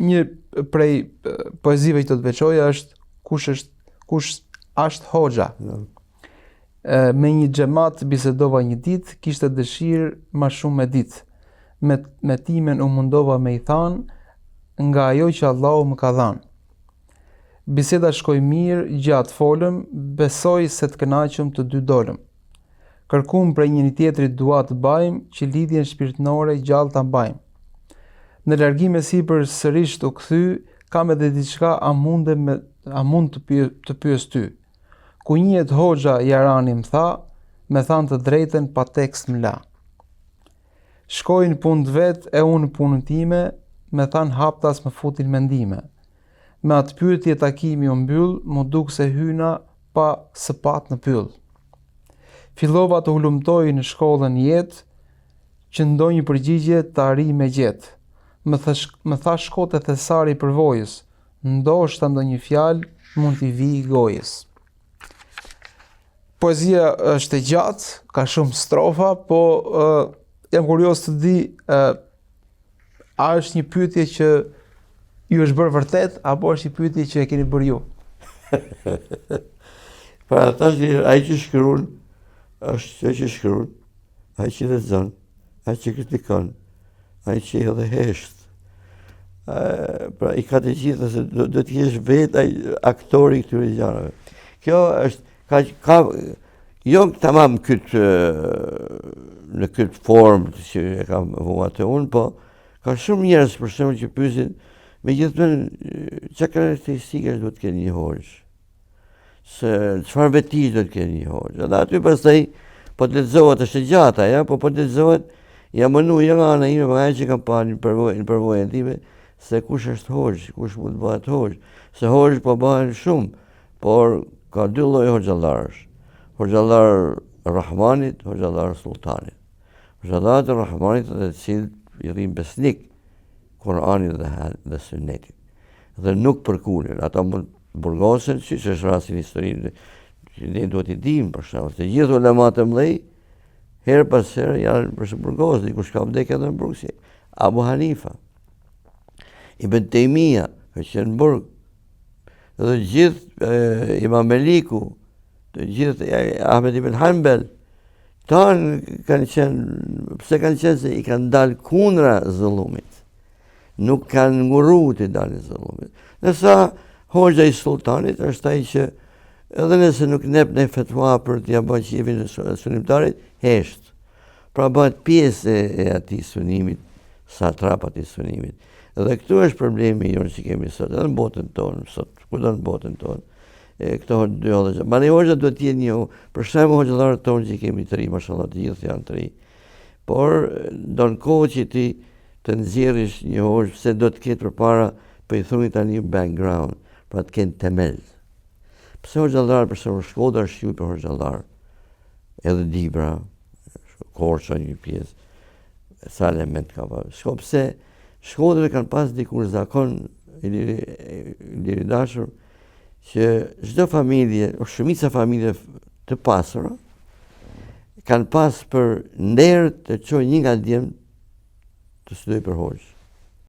Një prej poezive që do të veçoja është kush është hoxha. Me një xhamat bisedova një ditë, kishte dëshirë ma shumë me ditë. Me timen u mundova me i thanë, nga ajo që Allahu më ka dhanë. Biseda shkoi mirë, gjatë folëm, besoj se të kënaqëm të dy dolëm. Kërkum prej njëri tjetrit dua të bajmë, që lidhjen shpirtënore gjallë ta mbajmë. Në largim e sipër sërish u kthy, kam edhe diçka a mund të pyes ty. Ku njihet hoxha Jarani më tha, me thanë të drejten pa tekst më la. Shkojnë punë të vet e unë punën time, me thanë haptas më futin mendime. Me atë pyetje takimi u mbyll, mu duk se hyna pa së pat në pyll. Fillova të hulumtoj në shkollën jetë, që ndonjë përgjigje të arri me gjetë. Më tha shkote thesari përvojës, ndoshta ndonjë fjalë mund t'i vijë gojës. Poezia është e gjatë, ka shumë strofa, po jam kurios të di a është një pyetje që ju është bërë vërtet, apo është një pyetje që e keni bërë ju? Pra ata që ai që shkruan, është ai që shkruan, ai që lexon, ai që kritikon, ai që edhe hesht. Pra i ka të gjitha se do të jesh vetë aktori i këtyre gjërave. Kjo është ka jo tamam në këtë formë që e kam vuajtur unë, po ka shumë njerëz për shembull që pyesin megjithëse çka karakteristika duhet të kenë një hoxh. Se çfarë veti do të kenë një hoxh. Dhe aty pastaj po të lexohet është e gjata, ja, po të lexohet ja mënu ja nga ana ime më që kam parë në përvojën time se kush është hoxh, kush mund të bëhet hoxh. Se hoxh po bëhen shumë, por ka dy lloje hoxhallarësh. Hoxhallar Rahmanit, hoxhallar Sultanit. Hoxhallar Rahmanit dhe cilët i rrin besnik Kur'anit dhe Sunnetit. Dhe nuk përkulen, ata mund burgosen, që është rasti në historinë që ne duhet i dim për shkak se gjithë ulemat e mëdhej herë pas here janë për burgos, dikush ka vdekur edhe në burg si Abu Hanifa. Ibn Taymija ka qenë në burg. Dhe gjithë Imam Maliku, të gjithë Ahmed ibn Hanbal, tanë kanë qenë, pse kanë qenë se i kanë dalë kundra zullumit. Nuk kanë ngurru të dalë zullumit. Nësa hoxha i sultanit është ai që edhe nëse nuk nep në fatwa për t'ia bërë qefin e sunimtarit, hesht. Pra bëhet pjesë e atij sunimit, satrapat i sunimit. Dhe këtu është problemi jonë që kemi sot, edhe në botën tonë, sot, kudo në botën tonë. Këto dy hoxha. Mani hoxha duhet të jenë një, për shembull hoxhallarët tonë që kemi të ri, mashallah, të gjithë janë të ri. Por don kohë që ti të nxjerrësh një hoxh, pse do të ketë përpara për i thoni tani një background, pra të kenë temel. Pse hoxhallar për shembull Shkodra është hyrë për hoxhallar. Edhe Dibra, Korça një pjesë, sa element ka pa. Pse Shkodrët kanë pas dikur zakon i liri dashur që çdo familje, o shumica familje të pasura, kanë pas për nder të çojë një nga djemt të studoj për hoxh.